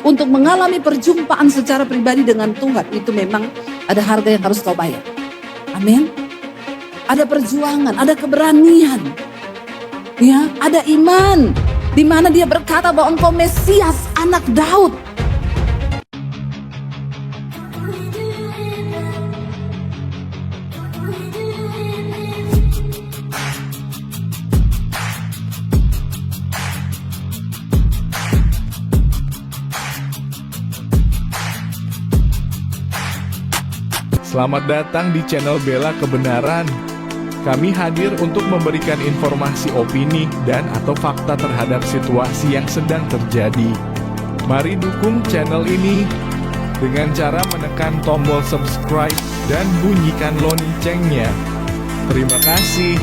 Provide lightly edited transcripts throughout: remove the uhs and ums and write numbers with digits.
untuk mengalami perjumpaan secara pribadi dengan Tuhan, itu memang ada harga yang harus kau bayar. Amin. Ada perjuangan, ada keberanian. Ya, ada iman di mana dia berkata bahwa engkau Mesias, anak Daud. Selamat datang di channel Bela Kebenaran. Kami hadir untuk memberikan informasi opini dan atau fakta terhadap situasi yang sedang terjadi. Mari dukung channel ini dengan cara menekan tombol subscribe dan bunyikan loncengnya. Terima kasih.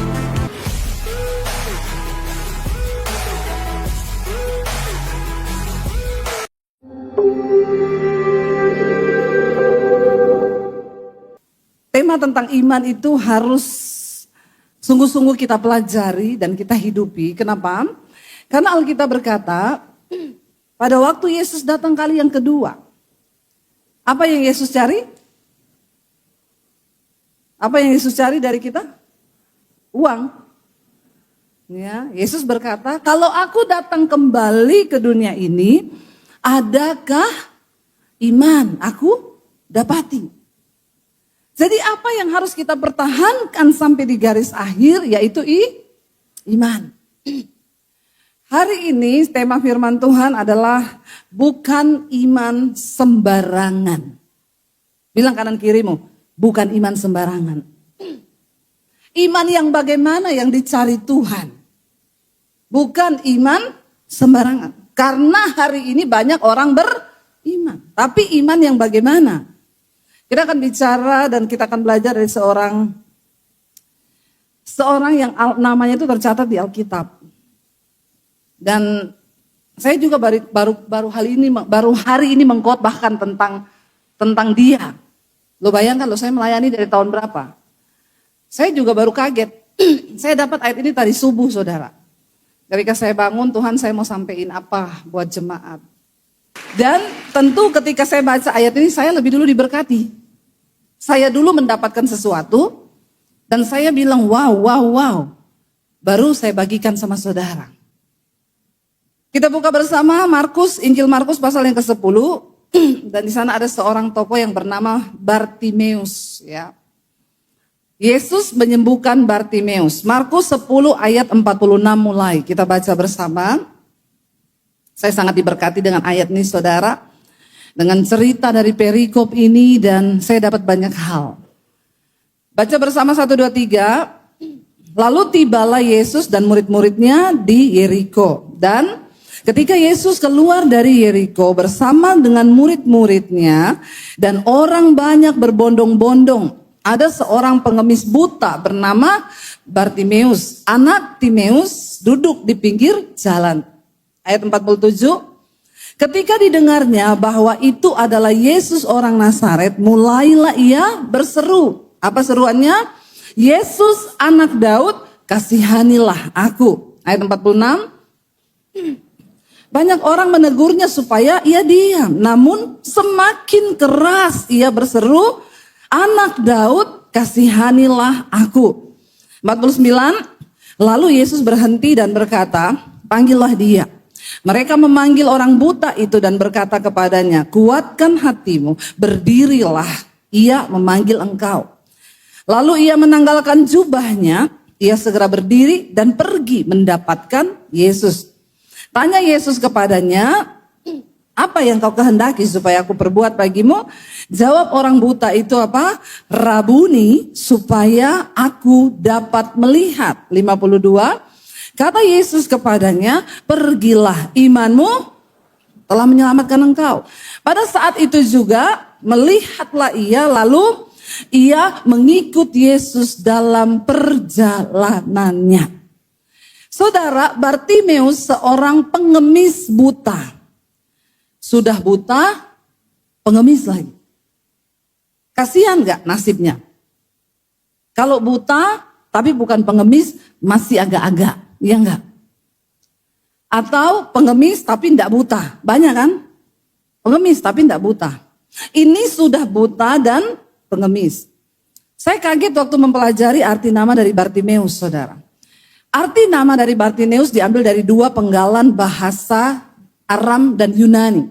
Tema tentang iman itu harus sungguh-sungguh kita pelajari dan kita hidupi. Kenapa? Karena Alkitab berkata, pada waktu Yesus datang kali yang kedua, apa yang Yesus cari? Apa yang Yesus cari dari kita? Uang. Ya, Yesus berkata, kalau aku datang kembali ke dunia ini, adakah iman aku dapati? Jadi apa yang harus kita pertahankan sampai di garis akhir, yaitu iman. Hari ini tema firman Tuhan adalah bukan iman sembarangan. Bilang kanan kirimu, bukan iman sembarangan. Iman yang bagaimana yang dicari Tuhan. Bukan iman sembarangan. Karena hari ini banyak orang beriman. Tapi iman yang bagaimana? Kita akan bicara dan kita akan belajar dari seorang yang namanya itu tercatat di Alkitab. Dan saya juga baru hari ini mengkhotbahkan tentang dia. Lo bayangkan saya melayani dari tahun berapa? Saya juga baru kaget. Saya dapat ayat ini tadi subuh, saudara. Ketika saya bangun, Tuhan saya mau sampein apa buat jemaat. Dan tentu ketika saya baca ayat ini, saya lebih dulu diberkati. Saya dulu mendapatkan sesuatu dan saya bilang wow. Baru saya bagikan sama saudara. Kita buka bersama Injil Markus pasal yang ke-10. Dan di sana ada seorang tokoh yang bernama Bartimeus. Ya. Yesus menyembuhkan Bartimeus. Markus 10 ayat 46 mulai. Kita baca bersama. Saya sangat diberkati dengan ayat ini, saudara. Dengan cerita dari perikop ini dan saya dapat banyak hal. Baca bersama 1, 2, 3. Lalu tibalah Yesus dan murid-muridnya di Yeriko. Dan ketika Yesus keluar dari Yeriko bersama dengan murid-muridnya dan orang banyak berbondong-bondong. Ada seorang pengemis buta bernama Bartimeus. Anak Timeus duduk di pinggir jalan. Ayat 47. Ketika didengarnya bahwa itu adalah Yesus orang Nazaret, mulailah ia berseru. Apa seruannya? Yesus anak Daud, kasihanilah aku. Ayat 46. Banyak orang menegurnya supaya ia diam. Namun semakin keras ia berseru, anak Daud, kasihanilah aku. 49. Lalu Yesus berhenti dan berkata, panggillah dia. Mereka memanggil orang buta itu dan berkata kepadanya, kuatkan hatimu, berdirilah, ia memanggil engkau. Lalu ia menanggalkan jubahnya, ia segera berdiri dan pergi mendapatkan Yesus. Tanya Yesus kepadanya, apa yang kau kehendaki supaya aku perbuat bagimu? Jawab orang buta itu apa? Rabuni, supaya aku dapat melihat. 52. Kata Yesus kepadanya, pergilah, imanmu telah menyelamatkan engkau. Pada saat itu juga melihatlah ia, lalu ia mengikut Yesus dalam perjalanannya. Saudara, Bartimeus seorang pengemis buta. Sudah buta, pengemis lagi. Kasihan gak nasibnya? Kalau buta, tapi bukan pengemis, masih agak-agak. Iya enggak? Atau pengemis tapi enggak buta. Banyak kan? Pengemis tapi tidak buta. Ini sudah buta dan pengemis. Saya kaget waktu mempelajari arti nama dari Bartimeus, saudara. Arti nama dari Bartimeus diambil dari dua penggalan bahasa Aram dan Yunani.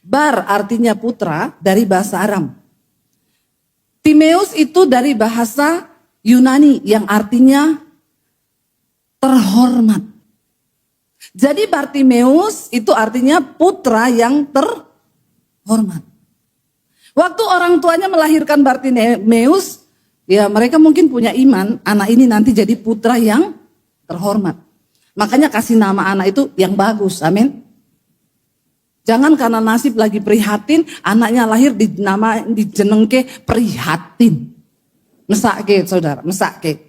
Bar artinya putra dari bahasa Aram. Timeus itu dari bahasa Yunani yang artinya terhormat. Jadi Bartimeus itu artinya putra yang terhormat. Waktu orang tuanya melahirkan Bartimeus, ya mereka mungkin punya iman, anak ini nanti jadi putra yang terhormat. Makanya kasih nama anak itu yang bagus, amin. Jangan karena nasib lagi prihatin, anaknya lahir dijenengke prihatin. Mesake saudara, mesake.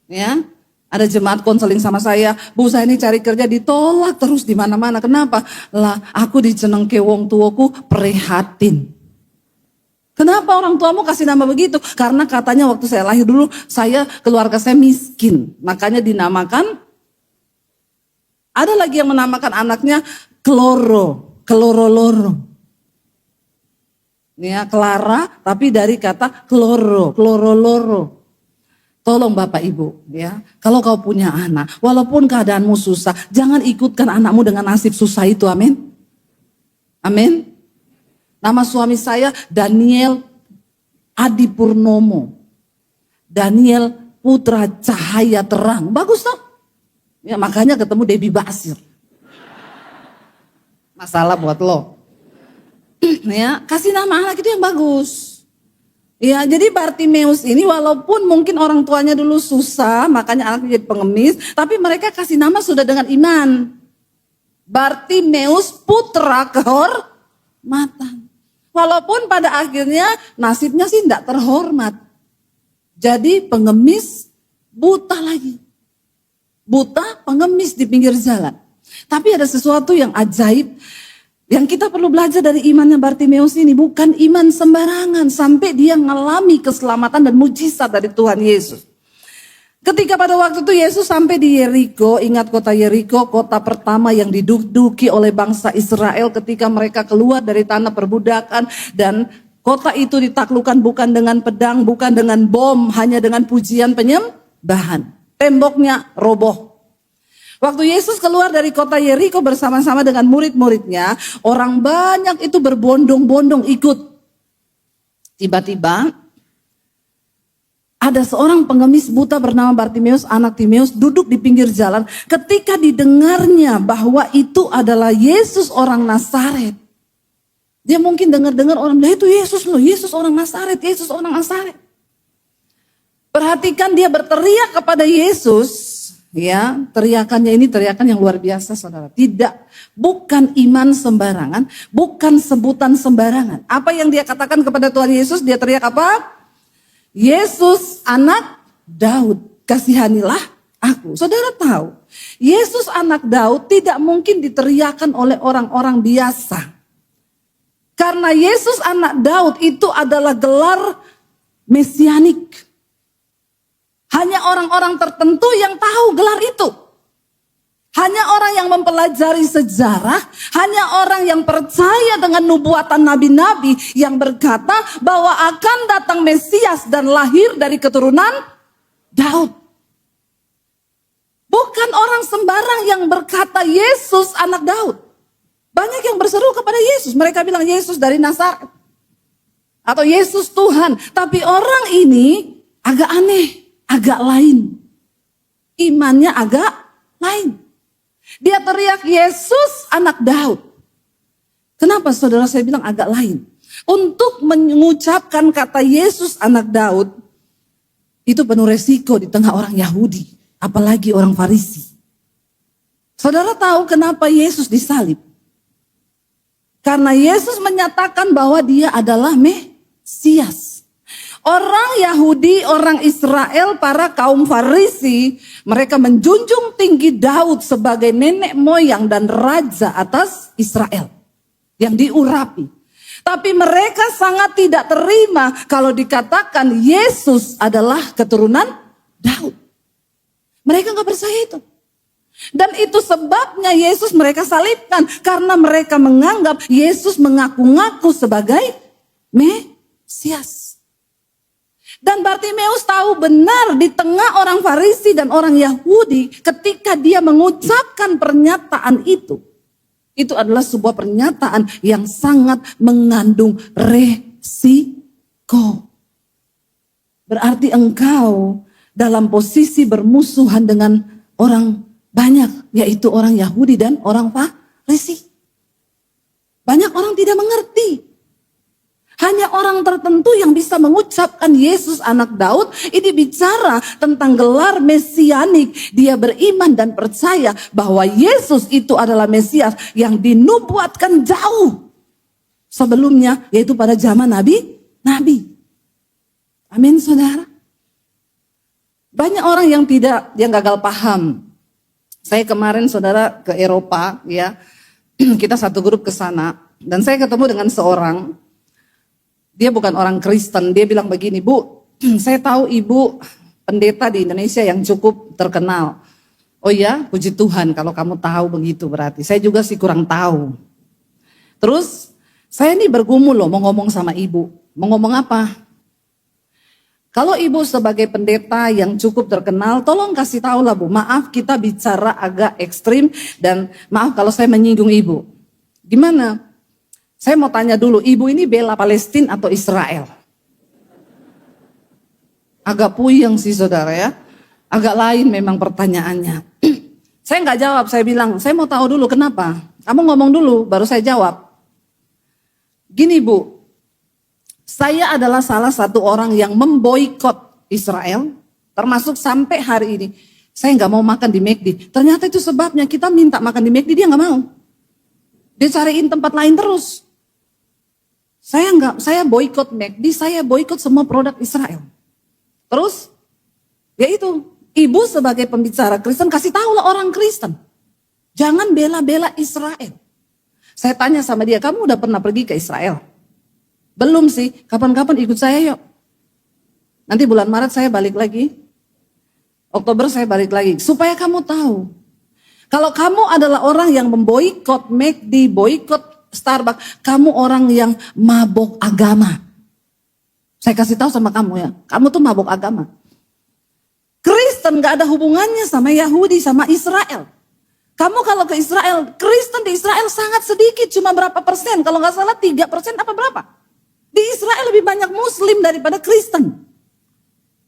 Ya, ada jemaat konseling sama saya, Bu saya ini cari kerja ditolak terus di mana-mana. Kenapa? Lah aku dijenengke wong tuaku prihatin. Kenapa orang tuamu kasih nama begitu? Karena katanya waktu saya lahir dulu, keluarga saya miskin. Makanya dinamakan, ada lagi yang menamakan anaknya Kloro-loro. Ya, Clara, tapi dari kata Kloro-loro. Tolong Bapak Ibu, ya, kalau kau punya anak, walaupun keadaanmu susah, jangan ikutkan anakmu dengan nasib susah itu, amin. Amin. Nama suami saya Daniel Adi Purnomo. Daniel Putra Cahaya Terang. Bagus toh? Ya, makanya ketemu Debbie Basir. Masalah buat lo. Ya, kasih nama anak itu yang bagus. Ya, jadi Bartimeus ini walaupun mungkin orang tuanya dulu susah, makanya anaknya jadi pengemis, tapi mereka kasih nama sudah dengan iman. Bartimeus putra kehormatan. Walaupun pada akhirnya nasibnya sih tidak terhormat. Jadi pengemis buta lagi. Buta pengemis di pinggir jalan. Tapi ada sesuatu yang ajaib yang kita perlu belajar dari imannya Bartimeus ini. Bukan iman sembarangan sampai dia mengalami keselamatan dan mujizat dari Tuhan Yesus. Ketika pada waktu itu Yesus sampai di Yeriko, ingat kota Yeriko, kota pertama yang diduduki oleh bangsa Israel ketika mereka keluar dari tanah perbudakan. Dan kota itu ditaklukkan bukan dengan pedang, bukan dengan bom, hanya dengan pujian penyembahan. Temboknya roboh. Waktu Yesus keluar dari kota Yeriko bersama-sama dengan murid-muridnya, orang banyak itu berbondong-bondong ikut. Tiba-tiba ada seorang pengemis buta bernama Bartimeus, anak Timeus, duduk di pinggir jalan. Ketika didengarnya bahwa itu adalah Yesus orang Nazaret. Dia mungkin dengar-dengar orang bilang, itu Yesus loh, Yesus orang Nazaret, Yesus orang Nazaret. Perhatikan dia berteriak kepada Yesus, ya, teriakannya ini teriakan yang luar biasa saudara. Tidak, bukan iman sembarangan, bukan sebutan sembarangan. Apa yang dia katakan kepada Tuhan Yesus, dia teriak apa? Yesus anak Daud, kasihanilah aku. Saudara tahu, Yesus anak Daud tidak mungkin diteriakan oleh orang-orang biasa. Karena Yesus anak Daud itu adalah gelar mesianik. Hanya orang-orang tertentu yang tahu gelar itu. Hanya orang yang mempelajari sejarah, hanya orang yang percaya dengan nubuatan nabi-nabi yang berkata bahwa akan datang Mesias dan lahir dari keturunan Daud. Bukan orang sembarang yang berkata Yesus anak Daud. Banyak yang berseru kepada Yesus, mereka bilang Yesus dari Nazaret. Atau Yesus Tuhan, tapi orang ini agak aneh, agak lain. Imannya agak lain. Dia teriak Yesus anak Daud. Kenapa saudara saya bilang agak lain? Untuk mengucapkan kata Yesus anak Daud, itu penuh resiko di tengah orang Yahudi. Apalagi orang Farisi. Saudara tahu kenapa Yesus disalib? Karena Yesus menyatakan bahwa dia adalah Mesias. Orang Yahudi, orang Israel, para kaum Farisi, mereka menjunjung tinggi Daud sebagai nenek moyang dan raja atas Israel yang diurapi. Tapi mereka sangat tidak terima kalau dikatakan Yesus adalah keturunan Daud. Mereka gak percaya itu. Dan itu sebabnya Yesus mereka salibkan. Karena mereka menganggap Yesus mengaku-ngaku sebagai Mesias. Dan Bartimeus tahu benar di tengah orang Farisi dan orang Yahudi ketika dia mengucapkan pernyataan itu. Itu adalah sebuah pernyataan yang sangat mengandung resiko. Berarti engkau dalam posisi bermusuhan dengan orang banyak, yaitu orang Yahudi dan orang Farisi. Banyak orang tidak mengerti. Hanya orang tertentu yang bisa mengucapkan Yesus anak Daud. Ini bicara tentang gelar mesianik. Dia beriman dan percaya bahwa Yesus itu adalah Mesias yang dinubuatkan jauh sebelumnya, yaitu pada zaman Nabi. Amin, saudara. Banyak orang yang gagal paham. Saya kemarin, saudara, ke Eropa, ya, kita satu grup ke sana, dan saya ketemu dengan seorang, dia bukan orang Kristen, dia bilang begini, Bu, saya tahu ibu pendeta di Indonesia yang cukup terkenal. Oh ya, puji Tuhan kalau kamu tahu begitu berarti, saya juga sih kurang tahu. Terus, saya ini bergumul loh mau ngomong sama ibu, mau ngomong apa? Kalau ibu sebagai pendeta yang cukup terkenal, tolong kasih tahu lah Bu, maaf kita bicara agak ekstrim dan maaf kalau saya menyinggung ibu. Gimana? Saya mau tanya dulu, ibu ini bela Palestina atau Israel? Agak puyeng sih saudara ya, agak lain memang pertanyaannya. Saya nggak jawab, saya bilang, saya mau tahu dulu kenapa. Kamu ngomong dulu, baru saya jawab. Gini Bu, saya adalah salah satu orang yang memboikot Israel, termasuk sampai hari ini. Saya nggak mau makan di McD. Ternyata itu sebabnya kita minta makan di McD, dia nggak mau. Dia cariin tempat lain terus. Saya boikot McD, saya boikot semua produk Israel. Terus, ya itu, ibu sebagai pembicara Kristen kasih tahu lah orang Kristen, jangan bela-bela Israel. Saya tanya sama dia, kamu udah pernah pergi ke Israel? Belum sih, kapan-kapan ikut saya yuk. Nanti bulan Maret saya balik lagi. Oktober saya balik lagi. Supaya kamu tahu. Kalau kamu adalah orang yang memboikot McD, boikot Starbucks, kamu orang yang mabok agama. Saya kasih tahu sama kamu ya, kamu tuh mabok agama. Kristen gak ada hubungannya sama Yahudi, sama Israel. Kamu kalau ke Israel, Kristen di Israel sangat sedikit, cuma berapa persen? Kalau gak salah 3% apa berapa? Di Israel lebih banyak Muslim daripada Kristen.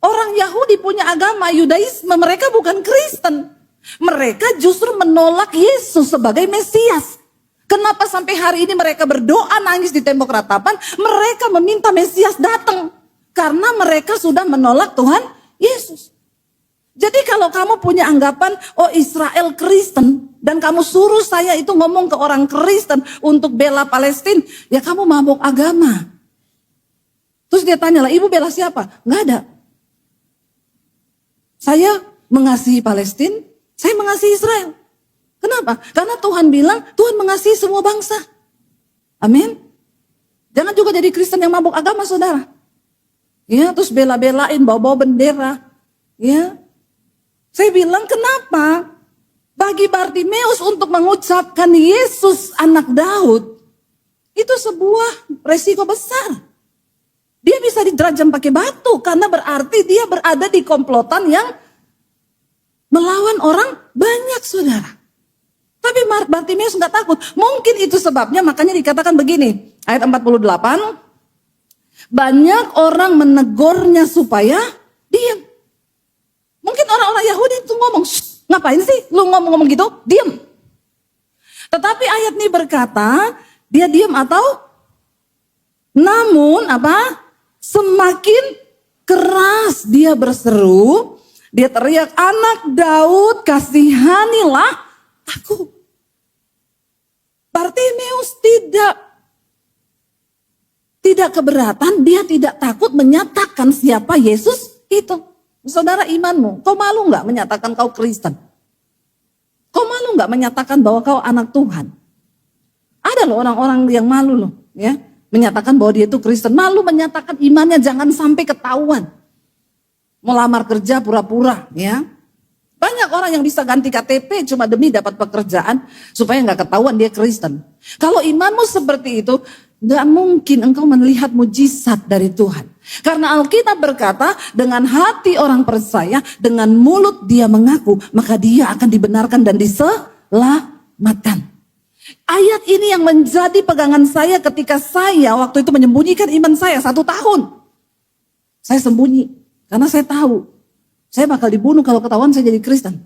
Orang Yahudi punya agama Yudaisme, mereka bukan Kristen. Mereka justru menolak Yesus sebagai Mesias. Kenapa sampai hari ini mereka berdoa nangis di tembok ratapan? Mereka meminta Mesias datang. Karena mereka sudah menolak Tuhan Yesus. Jadi kalau kamu punya anggapan, oh Israel Kristen, dan kamu suruh saya itu ngomong ke orang Kristen untuk bela Palestina, ya kamu mabuk agama. Terus dia tanya lah, ibu bela siapa? Nggak ada. Saya mengasihi Palestina, saya mengasihi Israel. Kenapa? Karena Tuhan bilang, Tuhan mengasihi semua bangsa. Amin. Jangan juga jadi Kristen yang mabuk agama, saudara. Ya, terus bela-belain, bawa-bawa bendera. Ya. Saya bilang, kenapa? Bagi Bartimeus untuk mengucapkan Yesus anak Daud, itu sebuah resiko besar. Dia bisa diterjam pakai batu karena berarti dia berada di komplotan yang melawan orang banyak, saudara. Tapi Bartimeus nggak takut. Mungkin itu sebabnya makanya dikatakan begini, ayat 48, banyak orang menegurnya supaya diam. Mungkin orang-orang Yahudi itu ngomong, ngapain sih lu ngomong-ngomong gitu? Diam. Tetapi ayat ini berkata, dia diam atau namun apa? Semakin keras dia berseru, dia teriak, anak Daud kasihanilah aku. Bartimeus tidak keberatan, dia tidak takut menyatakan siapa Yesus itu. Saudara imanmu, kau malu gak menyatakan kau Kristen? Kau malu gak menyatakan bahwa kau anak Tuhan? Ada loh orang-orang yang malu loh, ya. Menyatakan bahwa dia itu Kristen, malu menyatakan imannya, jangan sampai ketahuan. Melamar kerja pura-pura, ya. Banyak orang yang bisa ganti KTP cuma demi dapat pekerjaan supaya nggak ketahuan dia Kristen. Kalau imanmu seperti itu, nggak mungkin engkau melihat mujizat dari Tuhan. Karena Alkitab berkata, dengan hati orang percaya, dengan mulut dia mengaku, maka dia akan dibenarkan dan diselamatkan. Ayat ini yang menjadi pegangan saya ketika saya waktu itu menyembunyikan iman saya 1 tahun. Saya sembunyi karena saya tahu saya bakal dibunuh kalau ketahuan saya jadi Kristen.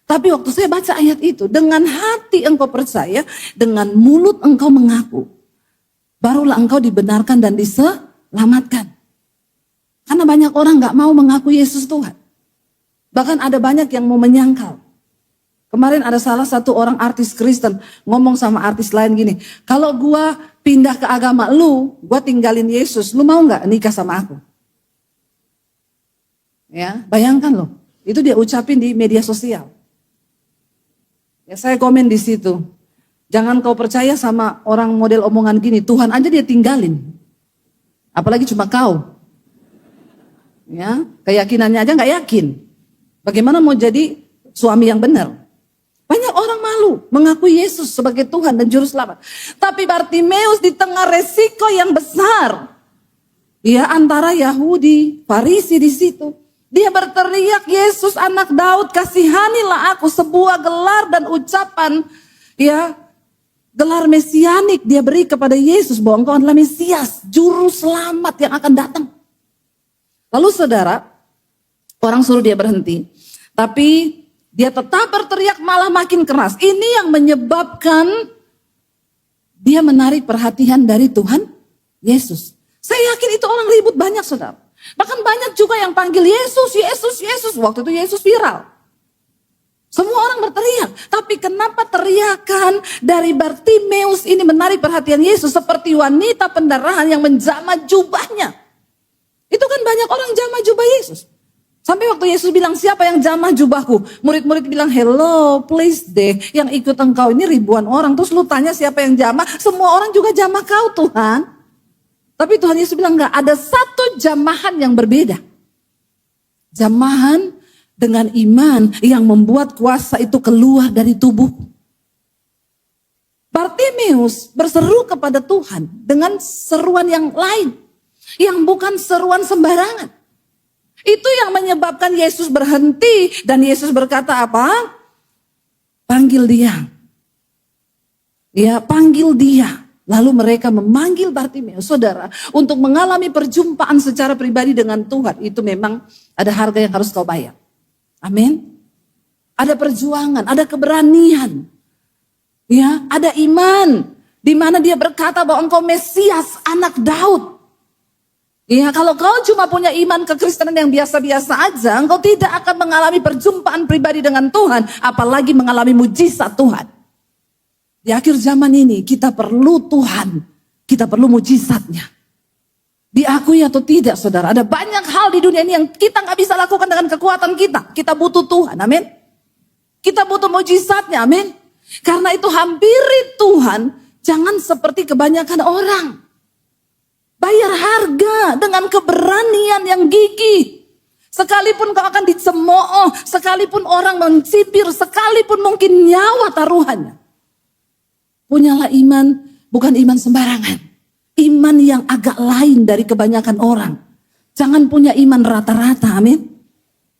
Tapi waktu saya baca ayat itu, dengan hati engkau percaya, dengan mulut engkau mengaku, barulah engkau dibenarkan dan diselamatkan. Karena banyak orang gak mau mengaku Yesus Tuhan. Bahkan ada banyak yang mau menyangkal. Kemarin ada salah satu orang artis Kristen ngomong sama artis lain gini, kalau gua pindah ke agama lu, gua tinggalin Yesus, lu mau gak nikah sama aku? Ya, bayangkan loh, itu dia ucapin di media sosial. Ya, saya komen di situ. Jangan kau percaya sama orang model omongan gini, Tuhan aja dia tinggalin. Apalagi cuma kau. Ya, keyakinannya aja nggak yakin. Bagaimana mau jadi suami yang benar? Banyak orang malu mengakui Yesus sebagai Tuhan dan Juru Selamat. Tapi Bartimeus di tengah resiko yang besar, ya antara Yahudi, Farisi di situ. Dia berteriak, Yesus anak Daud, kasihanilah aku, sebuah gelar dan ucapan, ya gelar mesianik dia beri kepada Yesus bahwa engkau adalah Mesias, Juru Selamat yang akan datang. Lalu saudara, orang suruh dia berhenti, tapi dia tetap berteriak malah makin keras. Ini yang menyebabkan dia menarik perhatian dari Tuhan Yesus. Saya yakin itu orang ribut banyak saudara. Bahkan banyak juga yang panggil Yesus, Yesus, Yesus. Waktu itu Yesus viral. Semua orang berteriak. Tapi kenapa teriakan dari Bartimeus ini menarik perhatian Yesus seperti wanita pendarahan yang menjamah jubahnya? Itu kan banyak orang jamah jubah Yesus. Sampai waktu Yesus bilang, siapa yang jamah jubahku? Murid-murid bilang, hello, please deh. Yang ikut engkau ini ribuan orang. Terus lu tanya siapa yang jamah? Semua orang juga jamah kau Tuhan. Tapi Tuhan Yesus bilang enggak, ada satu jamahan yang berbeda. Jamahan dengan iman yang membuat kuasa itu keluar dari tubuh. Bartimeus berseru kepada Tuhan dengan seruan yang lain. Yang bukan seruan sembarangan. Itu yang menyebabkan Yesus berhenti dan Yesus berkata apa? Panggil dia. Ya, panggil dia. Lalu mereka memanggil Bartimeus, saudara, untuk mengalami perjumpaan secara pribadi dengan Tuhan. Itu memang ada harga yang harus kau bayar. Amin. Ada perjuangan, ada keberanian. Ya, ada iman. Di mana dia berkata bahwa engkau Mesias, anak Daud. Ya, kalau kau cuma punya iman kekristenan yang biasa-biasa aja, engkau tidak akan mengalami perjumpaan pribadi dengan Tuhan. Apalagi mengalami mujizat Tuhan. Di akhir zaman ini kita perlu Tuhan, kita perlu mujizatnya. Diakui atau tidak saudara, ada banyak hal di dunia ini yang kita gak bisa lakukan dengan kekuatan kita. Kita butuh Tuhan, amin. Kita butuh mujizatnya, amin. Karena itu hampiri Tuhan, jangan seperti kebanyakan orang. Bayar harga dengan keberanian yang gigih. Sekalipun kau akan dicemooh, sekalipun orang mencibir, sekalipun mungkin nyawa taruhannya. Punyalah iman, bukan iman sembarangan. Iman yang agak lain dari kebanyakan orang. Jangan punya iman rata-rata, amin.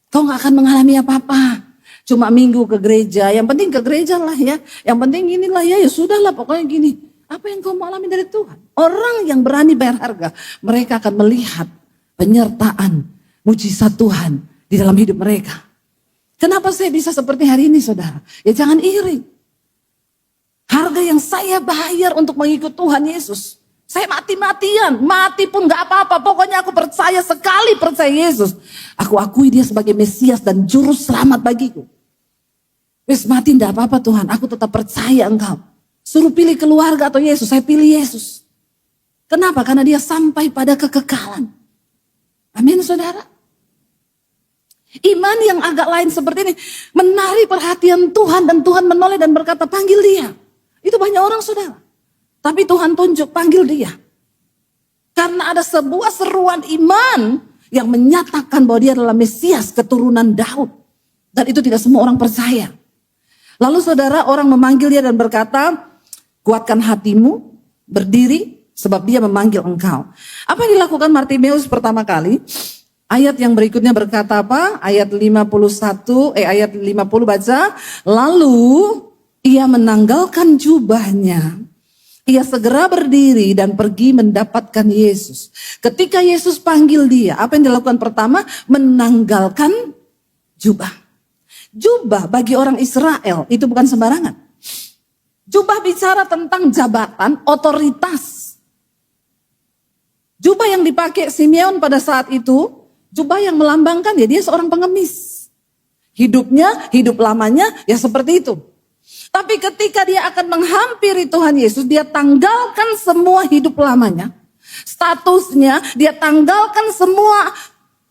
Kau gak akan mengalami apa-apa. Cuma minggu ke gereja, yang penting ke gereja lah ya. Yang penting inilah ya, ya sudahlah pokoknya gini. Apa yang kau mau alami dari Tuhan? Orang yang berani bayar harga, mereka akan melihat penyertaan mujizat Tuhan di dalam hidup mereka. Kenapa saya bisa seperti hari ini saudara? Ya jangan iri. Harga yang saya bayar untuk mengikut Tuhan Yesus. Saya mati-matian, mati pun gak apa-apa. Pokoknya aku percaya sekali percaya Yesus. Aku akui dia sebagai Mesias dan Juru Selamat bagiku. Wis mati gak apa-apa Tuhan, aku tetap percaya engkau. Suruh pilih keluarga atau Yesus, saya pilih Yesus. Kenapa? Karena dia sampai pada kekekalan. Amin saudara. Iman yang agak lain seperti ini menarik perhatian Tuhan dan Tuhan menoleh dan berkata panggil dia. Itu banyak orang saudara. Tapi Tuhan tunjuk panggil dia. Karena ada sebuah seruan iman yang menyatakan bahwa dia adalah Mesias keturunan Daud. Dan itu tidak semua orang percaya. Lalu saudara, orang memanggil dia dan berkata, kuatkan hatimu, berdiri, sebab dia memanggil engkau. Apa yang dilakukan Bartimeus pertama kali? Ayat yang berikutnya berkata apa? Ayat 50 baca. Lalu ia menanggalkan jubahnya. Ia segera berdiri dan pergi mendapatkan Yesus. Ketika Yesus panggil dia, apa yang dilakukan pertama? Menanggalkan jubah. Jubah bagi orang Israel itu bukan sembarangan. Jubah bicara tentang jabatan, otoritas. Jubah yang dipakai Simeon pada saat itu, jubah yang melambangkan ya dia seorang pengemis. Hidupnya, hidup lamanya ya seperti itu. Tapi ketika dia akan menghampiri Tuhan Yesus, dia tanggalkan semua hidup lamanya. Statusnya, dia tanggalkan semua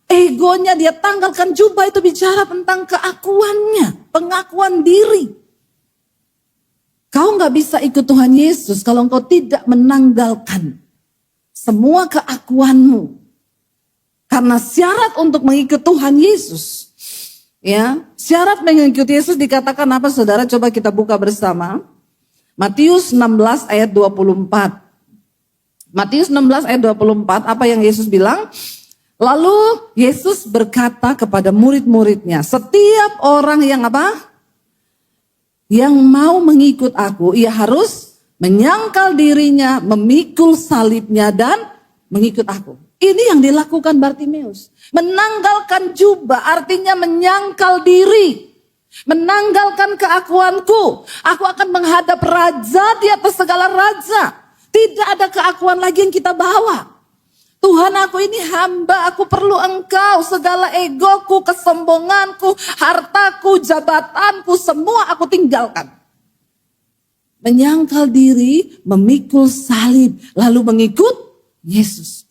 egonya, dia tanggalkan. Jubah itu bicara tentang keakuannya, pengakuan diri. Kau gak bisa ikut Tuhan Yesus kalau engkau tidak menanggalkan semua keakuanmu. Karena syarat untuk mengikut Tuhan Yesus, ya, syarat mengikuti Yesus dikatakan apa saudara? Coba kita buka bersama. Matius 16 ayat 24. Matius 16 ayat 24, apa yang Yesus bilang? Lalu Yesus berkata kepada murid-muridnya, setiap orang yang apa? Yang mau mengikut aku, ia harus menyangkal dirinya, memikul salibnya dan mengikut aku. Ini yang dilakukan Bartimeus. Menanggalkan jubah artinya menyangkal diri. Menanggalkan keakuanku. Aku akan menghadap raja di atas segala raja. Tidak ada keakuan lagi yang kita bawa. Tuhan, aku ini hamba, aku perlu engkau. Segala egoku, kesombonganku, hartaku, jabatanku, semua aku tinggalkan. Menyangkal diri, memikul salib, lalu mengikut Yesus.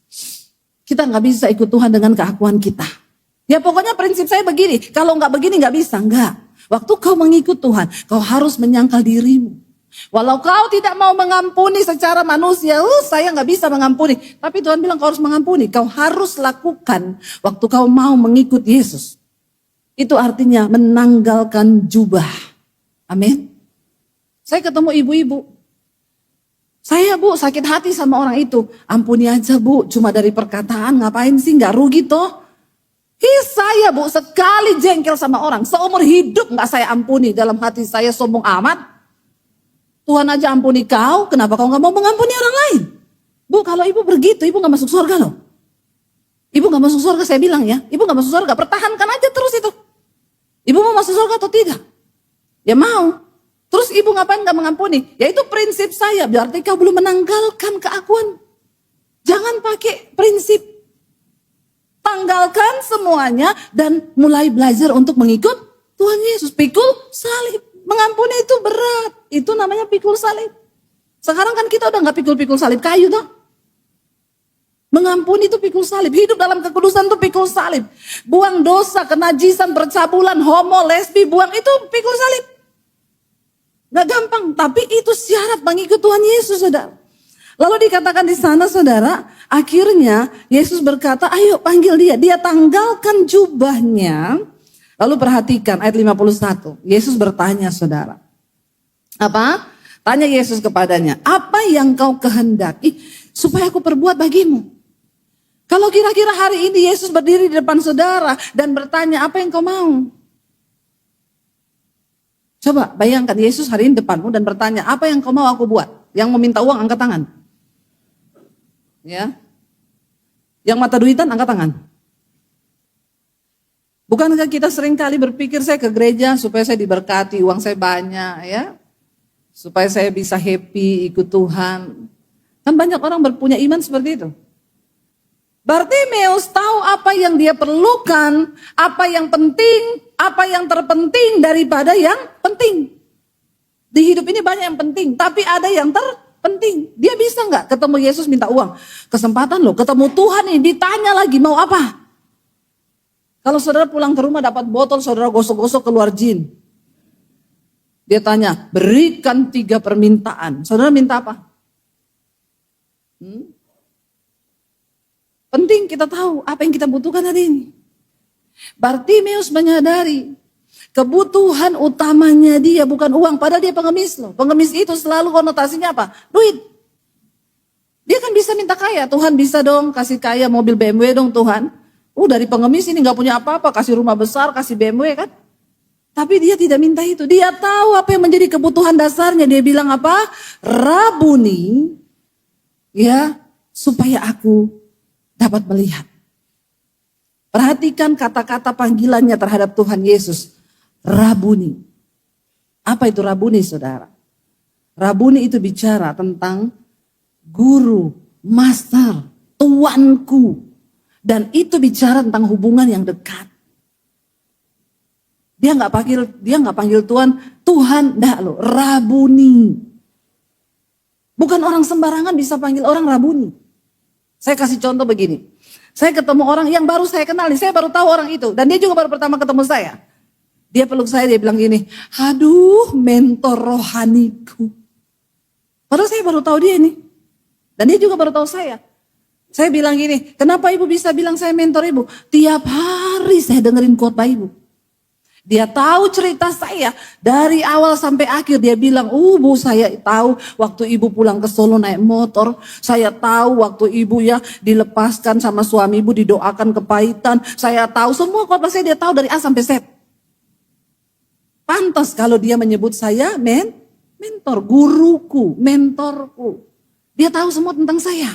Kita gak bisa ikut Tuhan dengan keakuan kita. Ya pokoknya prinsip saya begini, kalau gak begini gak bisa, enggak. Waktu kau mengikut Tuhan, kau harus menyangkal dirimu. Walau kau tidak mau mengampuni secara manusia, saya gak bisa mengampuni. Tapi Tuhan bilang kau harus mengampuni, kau harus lakukan waktu kau mau mengikut Yesus. Itu artinya menanggalkan jubah. Amin. Saya ketemu ibu-ibu. Saya bu sakit hati sama orang itu. Ampuni aja bu, cuma dari perkataan ngapain sih, gak rugi toh. Saya bu sekali jengkel sama orang, seumur hidup gak saya ampuni. Dalam hati saya sombong amat. Tuhan aja ampuni kau, kenapa kau gak mau mengampuni orang lain? Bu kalau ibu begitu, ibu gak masuk surga loh. Ibu gak masuk surga saya bilang ya, ibu gak masuk surga, pertahankan aja terus itu. Ibu mau masuk surga atau tidak? Ya mau. Terus ibu ngapain gak mengampuni? Ya itu prinsip saya, berarti kau belum menanggalkan keakuan. Jangan pakai prinsip. Tanggalkan semuanya dan mulai belajar untuk mengikut Tuhan Yesus. Pikul salib. Mengampuni itu berat. Itu namanya pikul salib. Sekarang kan kita udah gak pikul-pikul salib kayu toh. Mengampuni itu pikul salib. Hidup dalam kekudusan itu pikul salib. Buang dosa, kenajisan, percabulan, homo, lesbi, buang itu pikul salib. Gak gampang, tapi itu syarat mengikut Tuhan Yesus, saudara. Lalu dikatakan di sana, saudara, akhirnya Yesus berkata, ayo panggil dia. Dia tanggalkan jubahnya. Lalu perhatikan ayat 51. Yesus bertanya, saudara. Apa? Tanya Yesus kepadanya, apa yang kau kehendaki supaya aku perbuat bagimu? Kalau kira-kira hari ini Yesus berdiri di depan saudara dan bertanya, apa yang kau mau? Coba bayangkan Yesus hari ini depanmu dan bertanya, apa yang kau mau aku buat? Yang meminta uang angkat tangan. Ya. Yang mata duitan angkat tangan. Bukankah kita sering kali berpikir saya ke gereja supaya saya diberkati, uang saya banyak ya. Supaya saya bisa happy ikut Tuhan. Kan banyak orang berpunya iman seperti itu. Bartimeus tahu apa yang dia perlukan, apa yang penting, apa yang terpenting daripada yang penting. Di hidup ini banyak yang penting, tapi ada yang terpenting. Dia bisa nggak ketemu Yesus minta uang? Kesempatan loh, ketemu Tuhan ini ditanya lagi mau apa? Kalau saudara pulang ke rumah dapat botol, saudara gosok-gosok keluar jin. Dia tanya, berikan 3 permintaan. Saudara minta apa? Penting kita tahu apa yang kita butuhkan hari ini. Bartimeus menyadari Kebutuhan utamanya dia bukan uang, padahal dia pengemis loh. Pengemis itu selalu konotasinya apa? Duit. Dia kan bisa minta kaya, Tuhan bisa dong kasih kaya mobil BMW dong Tuhan. Dari pengemis ini gak punya apa-apa, kasih rumah besar, kasih BMW kan. Tapi dia tidak minta itu, dia tahu apa yang menjadi kebutuhan dasarnya. Dia bilang apa? Rabuni, ya, supaya aku dapat melihat. Perhatikan kata-kata panggilannya terhadap Tuhan Yesus. Rabuni. Apa itu Rabuni, saudara? Rabuni itu bicara tentang guru, master, tuanku. Dan itu bicara tentang hubungan yang dekat. Dia nggak panggil Tuhan, enggak loh, Rabuni. Bukan orang sembarangan bisa panggil orang Rabuni. Saya kasih contoh begini. Saya ketemu orang yang baru saya kenal nih, saya baru tahu orang itu. Dan dia juga baru pertama ketemu saya. Dia peluk saya, dia bilang gini, aduh mentor rohaniku. Padahal saya baru tahu dia nih. Dan dia juga baru tahu saya. Saya bilang gini, kenapa ibu bisa bilang saya mentor ibu? Tiap hari saya dengerin khotbah ibu. Dia tahu cerita saya dari awal sampai akhir. Dia bilang, Bu, saya tahu waktu ibu pulang ke Solo naik motor. Saya tahu waktu ibu ya dilepaskan sama suami ibu, didoakan kepahitan. Saya tahu semua khotbah saya, dia tahu dari A sampai Z. Pantas kalau dia menyebut saya mentor, guruku, mentorku. Dia tahu semua tentang saya.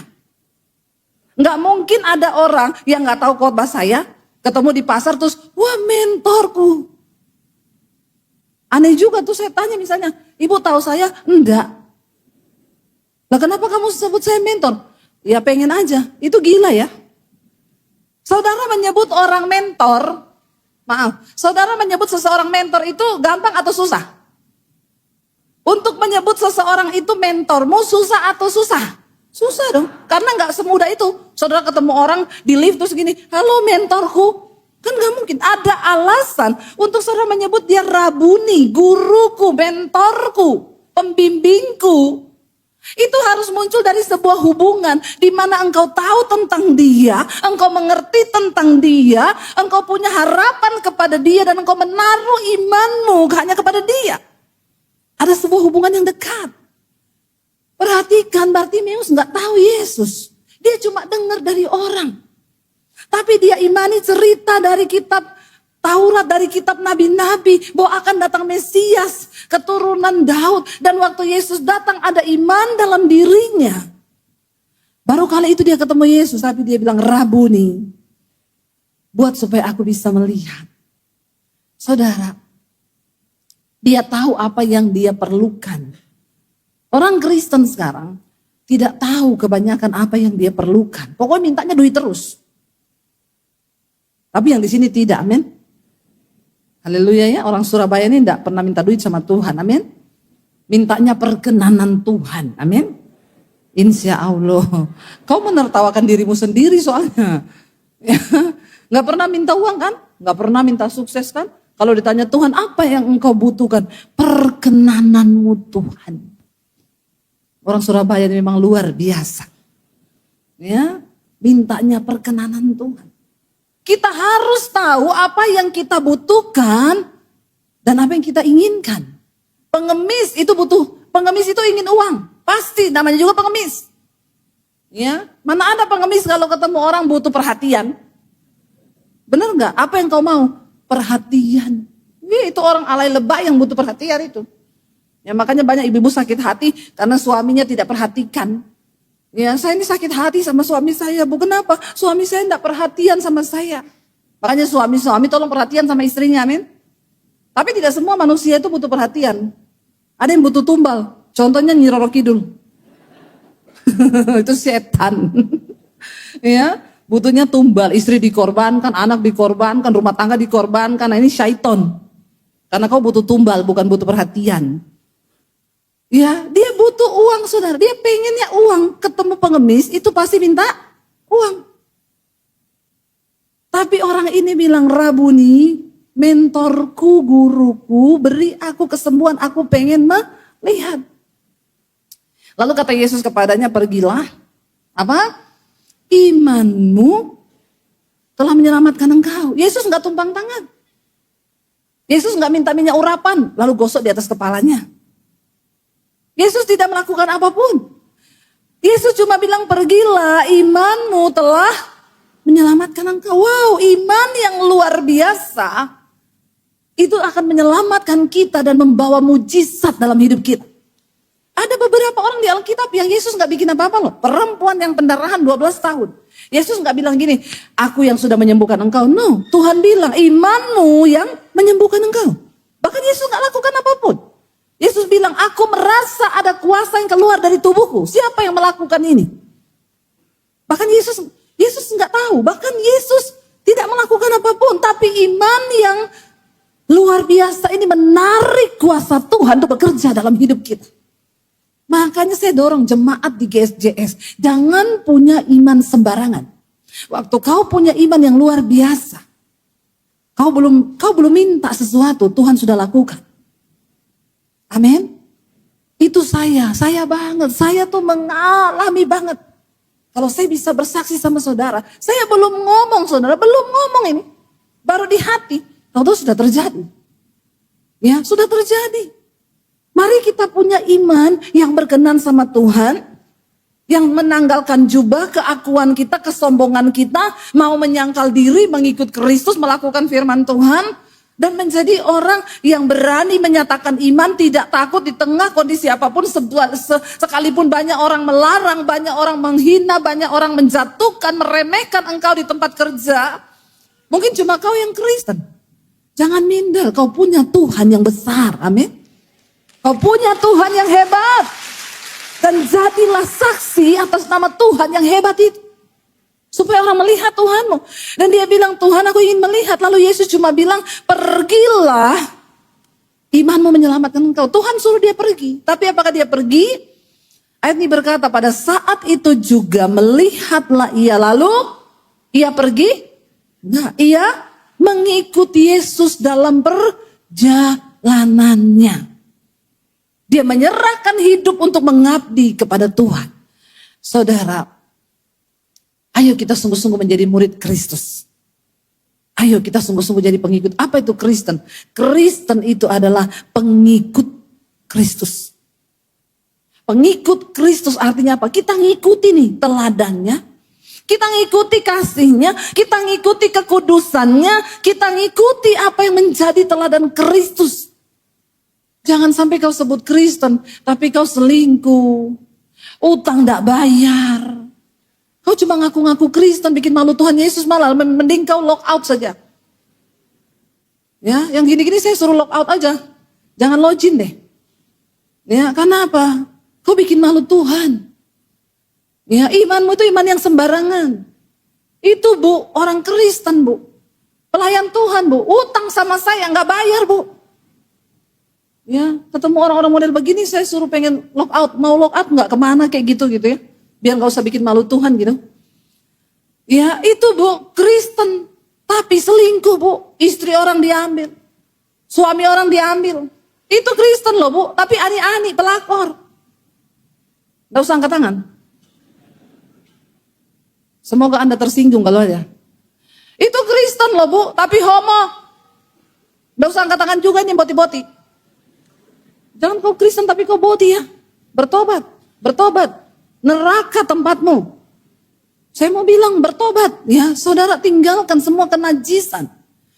Nggak mungkin ada orang yang nggak tahu khotbah saya, ketemu di pasar terus, wah mentorku. Aneh juga tuh, saya tanya misalnya, ibu tahu saya? Enggak. Lah kenapa kamu sebut saya mentor? Ya pengen aja, itu gila ya. Saudara menyebut orang mentor, saudara menyebut seseorang mentor itu gampang atau susah? Untuk menyebut seseorang itu mentormu susah atau susah? Susah dong, karena nggak semudah itu. Saudara ketemu orang di lift terus gini, halo mentorku. Kan nggak mungkin, ada alasan untuk saudara menyebut dia Rabuni, guruku, mentorku, pembimbingku. Itu harus muncul dari sebuah hubungan di mana engkau tahu tentang dia, engkau mengerti tentang dia, engkau punya harapan kepada dia dan engkau menaruh imanmu hanya kepada dia. Ada sebuah hubungan yang dekat. Perhatikan, Bartimeus nggak tahu Yesus. Dia cuma dengar dari orang. Tapi dia imani cerita dari kitab Taurat, dari kitab nabi-nabi bahwa akan datang Mesias, keturunan Daud. Dan waktu Yesus datang ada iman dalam dirinya. Baru kali itu dia ketemu Yesus, tapi dia bilang Rabuni. Buat supaya aku bisa melihat. Saudara, dia tahu apa yang dia perlukan. Orang Kristen sekarang tidak tahu kebanyakan apa yang dia perlukan. Pokoknya mintanya duit terus. Tapi yang di sini tidak, amin. Haleluya ya, orang Surabaya ini tidak pernah minta duit sama Tuhan, amin. Mintanya perkenanan Tuhan, amin. Insya Allah. Kau menertawakan dirimu sendiri soalnya. Gak pernah minta uang kan? Gak pernah minta sukses kan? Kalau ditanya Tuhan apa yang engkau butuhkan? Perkenananmu Tuhan. Orang Surabaya ini memang luar biasa. Ya, mintanya perkenanan Tuhan. Kita harus tahu apa yang kita butuhkan dan apa yang kita inginkan. Pengemis itu ingin uang. Pasti namanya juga pengemis. Ya, mana ada pengemis kalau ketemu orang butuh perhatian? Benar nggak? Apa yang kau mau? Perhatian. Itu orang alay lebay yang butuh perhatian itu. Ya makanya banyak ibu-ibu sakit hati karena suaminya tidak perhatikan. Ya saya ini sakit hati sama suami saya. Bu kenapa? Suami saya tidak perhatian sama saya. Makanya suami-suami tolong perhatian sama istrinya, amin. Tapi tidak semua manusia itu butuh perhatian. Ada yang butuh tumbal. Contohnya Nyi Roro Kidul. Itu setan. Ya, butuhnya tumbal. Istri dikorbankan, anak dikorbankan, rumah tangga dikorbankan. Nah ini syaiton. Karena kau butuh tumbal, bukan butuh perhatian. Ya, dia butuh uang, saudara. Dia pengennya uang. Ketemu pengemis, itu pasti minta uang. Tapi orang ini bilang, Rabuni, mentorku, guruku, beri aku kesembuhan, aku pengen melihat. Lalu kata Yesus kepadanya, pergilah. Apa? Imanmu telah menyelamatkan engkau. Yesus enggak tumpang tangan. Yesus nggak minta minyak urapan, lalu gosok di atas kepalanya. Yesus tidak melakukan apapun. Yesus cuma bilang, pergilah, imanmu telah menyelamatkan engkau. Wow, iman yang luar biasa. Itu akan menyelamatkan kita dan membawa mujizat dalam hidup kita. Ada beberapa orang di Alkitab yang Yesus gak bikin apa-apa loh. Perempuan yang pendarahan 12 tahun. Yesus gak bilang gini, aku yang sudah menyembuhkan engkau. No, Tuhan bilang imanmu yang menyembuhkan engkau. Bahkan Yesus gak lakukan apapun. Yesus bilang, aku merasa ada kuasa yang keluar dari tubuhku. Siapa yang melakukan ini? Bahkan Yesus gak tahu. Bahkan Yesus tidak melakukan apapun. Tapi iman yang luar biasa ini menarik kuasa Tuhan untuk bekerja dalam hidup kita. Makanya saya dorong jemaat di GSJS, jangan punya iman sembarangan. Waktu kau punya iman yang luar biasa, kau belum minta sesuatu, Tuhan sudah lakukan. Amin. Itu saya banget, saya tuh mengalami banget. Kalau saya bisa bersaksi sama saudara, saya belum ngomong saudara, belum ngomong ini, baru di hati, tahu sudah terjadi. Ya, sudah terjadi. Mari kita punya iman yang berkenan sama Tuhan, yang menanggalkan jubah keakuan kita, kesombongan kita, mau menyangkal diri, mengikut Kristus, melakukan firman Tuhan, dan menjadi orang yang berani menyatakan iman, tidak takut di tengah kondisi apapun, sekalipun banyak orang melarang, banyak orang menghina, banyak orang menjatuhkan, meremehkan engkau di tempat kerja. Mungkin cuma kau yang Kristen. Jangan minder, kau punya Tuhan yang besar, amin. Kau punya Tuhan yang hebat. Dan jadilah saksi atas nama Tuhan yang hebat itu. Supaya orang melihat Tuhanmu. Dan dia bilang, Tuhan aku ingin melihat. Lalu Yesus cuma bilang, pergilah. Imanmu menyelamatkan engkau. Tuhan suruh dia pergi. Tapi apakah dia pergi? Ayat ini berkata, pada saat itu juga melihatlah ia. Lalu ia pergi? Enggak, ia mengikuti Yesus dalam perjalanannya. Dia menyerahkan hidup untuk mengabdi kepada Tuhan. Saudara, ayo kita sungguh-sungguh menjadi murid Kristus. Ayo kita sungguh-sungguh jadi pengikut. Apa itu Kristen? Kristen itu adalah pengikut Kristus. Pengikut Kristus artinya apa? Kita ngikuti nih teladannya. Kita ngikuti kasihnya. Kita ngikuti kekudusannya. Kita ngikuti apa yang menjadi teladan Kristus. Jangan sampai kau sebut Kristen, tapi kau selingkuh, utang tidak bayar. Kau cuma ngaku-ngaku Kristen, bikin malu Tuhan Yesus, malah mending kau lock out saja. Ya, yang gini-gini saya suruh lock out aja, jangan login deh. Ya, karena apa? Kau bikin malu Tuhan. Ya, imanmu itu iman yang sembarangan. Itu bu, orang Kristen bu, pelayan Tuhan bu, utang sama saya nggak bayar bu. Ya, ketemu orang-orang model begini saya suruh pengen lock out. Mau lock out nggak kemana kayak gitu ya. Biar nggak usah bikin malu Tuhan gitu. Ya itu bu, Kristen. Tapi selingkuh bu, istri orang diambil. Suami orang diambil. Itu Kristen loh bu, tapi ani-ani pelakor. Nggak usah angkat tangan. Semoga Anda tersinggung kalau ada. Itu Kristen loh bu, tapi homo. Nggak usah angkat tangan juga nih boti-boti. Jangan kau Kristen tapi kau boti ya. Bertobat. Neraka tempatmu. Saya mau bilang bertobat. Ya, saudara tinggalkan semua kenajisan.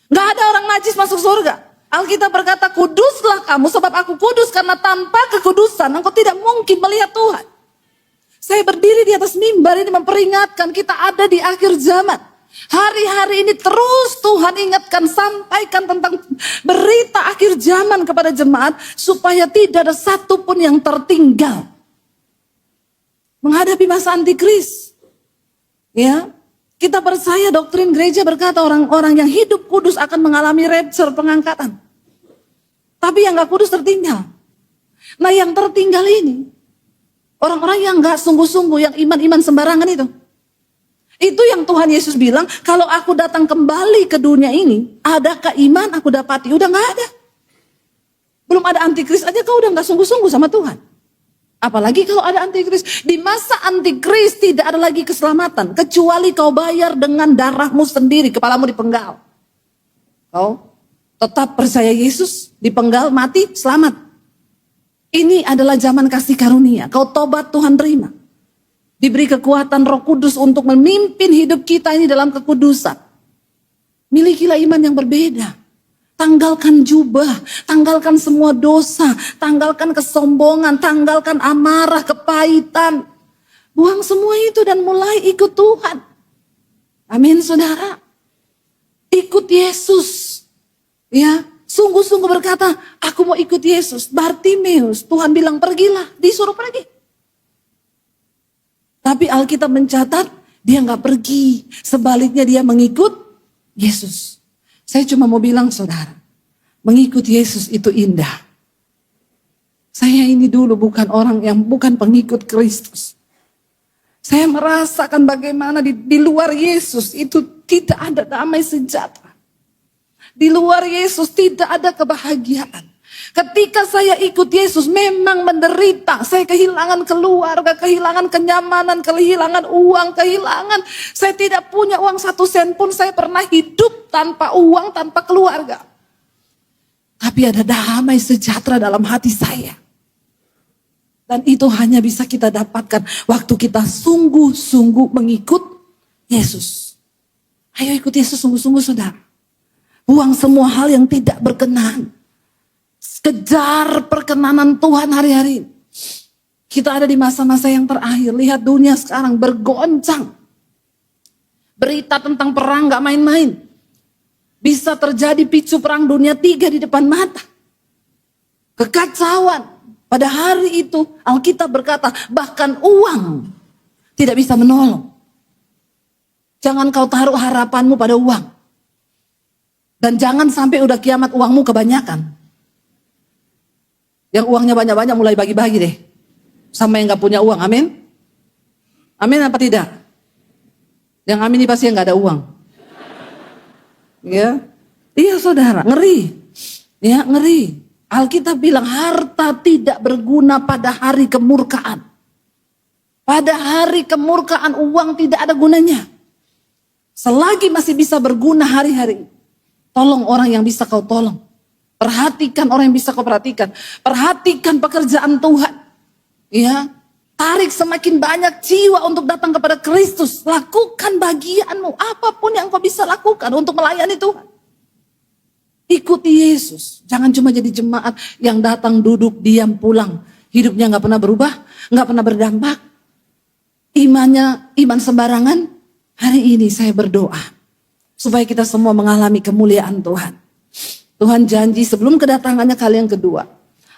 Gak ada orang najis masuk surga. Alkitab berkata, kuduslah kamu sebab aku kudus. Karena tanpa kekudusan engkau tidak mungkin melihat Tuhan. Saya berdiri di atas mimbar ini memperingatkan kita ada di akhir zaman. Hari-hari ini terus Tuhan ingatkan, sampaikan tentang berita akhir zaman kepada jemaat supaya tidak ada satupun yang tertinggal menghadapi masa antikris. Ya, kita percaya doktrin gereja berkata orang-orang yang hidup kudus akan mengalami rapture, pengangkatan. Tapi yang gak kudus tertinggal. Nah yang tertinggal ini orang-orang yang gak sungguh-sungguh, yang iman-iman sembarangan itu. Itu yang Tuhan Yesus bilang, kalau aku datang kembali ke dunia ini, adakah iman aku dapati? Udah gak ada. Belum ada antikris aja kau udah gak sungguh-sungguh sama Tuhan. Apalagi kalau ada antikris. Di masa antikris tidak ada lagi keselamatan. Kecuali kau bayar dengan darahmu sendiri, kepalamu dipenggal. Kau tetap percaya Yesus, dipenggal, mati, selamat. Ini adalah zaman kasih karunia. Kau tobat, Tuhan terima. Diberi kekuatan Roh Kudus untuk memimpin hidup kita ini dalam kekudusan. Milikilah iman yang berbeda. Tanggalkan jubah, tanggalkan semua dosa, tanggalkan kesombongan, tanggalkan amarah, kepahitan. Buang semua itu dan mulai ikut Tuhan. Amin, saudara. Ikut Yesus. Ya, sungguh-sungguh berkata, aku mau ikut Yesus. Bartimeus, Tuhan bilang pergilah, disuruh pergi. Tapi Alkitab mencatat, dia nggak pergi. Sebaliknya dia mengikut Yesus. Saya cuma mau bilang saudara, mengikut Yesus itu indah. Saya ini dulu bukan orang yang bukan pengikut Kristus. Saya merasakan bagaimana di luar Yesus itu tidak ada damai sejahtera. Di luar Yesus tidak ada kebahagiaan. Ketika saya ikut Yesus memang menderita. Saya kehilangan keluarga, kehilangan kenyamanan, kehilangan uang, kehilangan. Saya tidak punya uang 1 sen pun. Saya pernah hidup tanpa uang, tanpa keluarga. Tapi ada damai sejahtera dalam hati saya. Dan itu hanya bisa kita dapatkan waktu kita sungguh-sungguh mengikut Yesus. Ayo ikut Yesus sungguh-sungguh saudara. Buang semua hal yang tidak berkenan. Kejar perkenanan Tuhan hari-hari. Kita ada di masa-masa yang terakhir. Lihat dunia sekarang bergoncang. Berita tentang perang gak main-main. Bisa terjadi picu perang dunia 3 di depan mata. Kekacauan. Pada hari itu Alkitab berkata bahkan uang tidak bisa menolong. Jangan kau taruh harapanmu pada uang. Dan jangan sampai udah kiamat uangmu kebanyakan. Yang uangnya banyak-banyak mulai bagi-bagi deh. Sama yang gak punya uang, amin? Amin apa tidak? Yang amin ini pasti yang gak ada uang. Ya, iya saudara, ngeri. Ya, ngeri. Alkitab bilang harta tidak berguna pada hari kemurkaan. Pada hari kemurkaan uang tidak ada gunanya. Selagi masih bisa berguna hari-hari, tolong orang yang bisa kau tolong. Perhatikan orang yang bisa kau perhatikan. Perhatikan pekerjaan Tuhan. Ya, tarik semakin banyak jiwa untuk datang kepada Kristus. Lakukan bagianmu. Apapun yang kau bisa lakukan untuk melayani Tuhan. Ikuti Yesus. Jangan cuma jadi jemaat yang datang, duduk, diam, pulang. Hidupnya gak pernah berubah. Gak pernah berdampak. Imannya iman sembarangan. Hari ini saya berdoa. Supaya kita semua mengalami kemuliaan Tuhan. Tuhan janji sebelum kedatangannya kali yang kedua.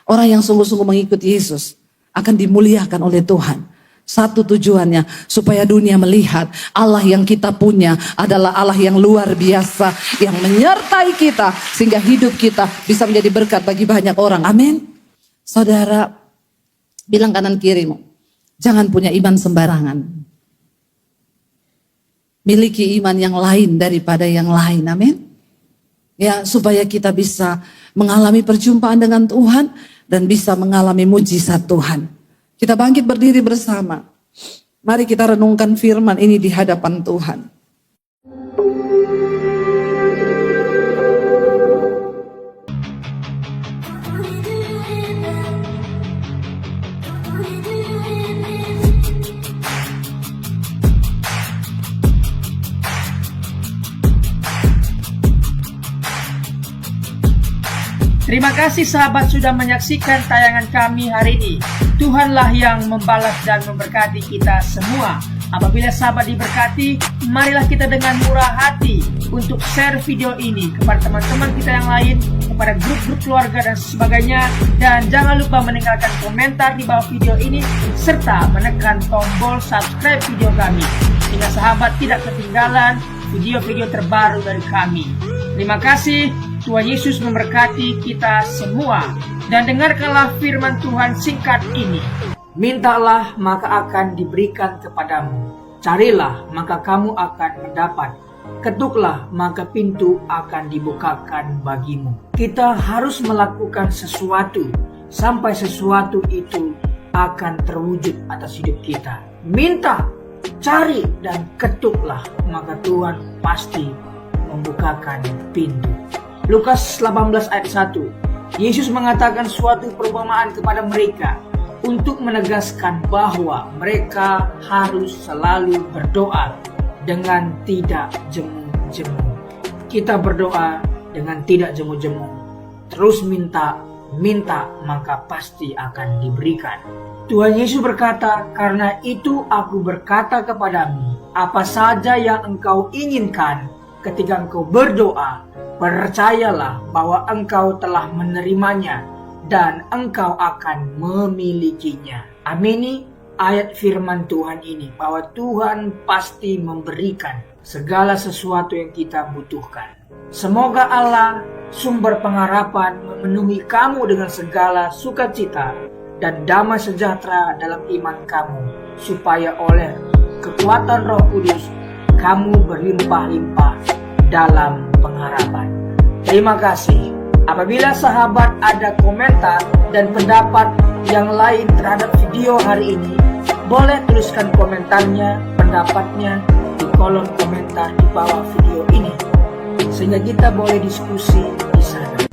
Orang yang sungguh-sungguh mengikuti Yesus akan dimuliakan oleh Tuhan. Satu tujuannya supaya dunia melihat Allah yang kita punya adalah Allah yang luar biasa. Yang menyertai kita sehingga hidup kita bisa menjadi berkat bagi banyak orang. Amin. Saudara, bilang kanan kirimu. Jangan punya iman sembarangan. Miliki iman yang lain daripada yang lain. Amin. Ya, supaya kita bisa mengalami perjumpaan dengan Tuhan dan bisa mengalami mujizat Tuhan. Kita bangkit berdiri bersama. Mari kita renungkan firman ini di hadapan Tuhan. Terima kasih sahabat sudah menyaksikan tayangan kami hari ini. Tuhanlah yang membalas dan memberkati kita semua. Apabila sahabat diberkati, marilah kita dengan murah hati untuk share video ini kepada teman-teman kita yang lain, kepada grup-grup keluarga dan sebagainya. Dan jangan lupa meninggalkan komentar di bawah video ini, serta menekan tombol subscribe video kami, sehingga sahabat tidak ketinggalan video-video terbaru dari kami. Terima kasih. Tuhan Yesus memberkati kita semua. Dan dengarkanlah firman Tuhan singkat ini. Mintalah maka akan diberikan kepadamu. Carilah maka kamu akan mendapat. Ketuklah maka pintu akan dibukakan bagimu. Kita harus melakukan sesuatu sampai sesuatu itu akan terwujud atas hidup kita. Minta, cari dan ketuklah maka Tuhan pasti membukakan pintu. Lukas 18 ayat 1. Yesus mengatakan suatu perumpamaan kepada mereka untuk menegaskan bahwa mereka harus selalu berdoa dengan tidak jemu-jemu. Kita berdoa dengan tidak jemu-jemu. Terus minta maka pasti akan diberikan. Tuhan Yesus berkata, "Karena itu aku berkata kepadamu, apa saja yang engkau inginkan ketika engkau berdoa, percayalah bahwa engkau telah menerimanya dan engkau akan memilikinya." Amini ayat firman Tuhan ini, bahwa Tuhan pasti memberikan segala sesuatu yang kita butuhkan. Semoga Allah, sumber pengharapan, memenuhi kamu dengan segala sukacita dan damai sejahtera dalam iman kamu, supaya oleh kekuatan Roh Kudus kamu berlimpah-limpah dalam pengharapan. Terima kasih. Apabila sahabat ada komentar dan pendapat yang lain terhadap video hari ini, boleh tuliskan komentarnya, pendapatnya di kolom komentar di bawah video ini, sehingga kita boleh diskusi di sana.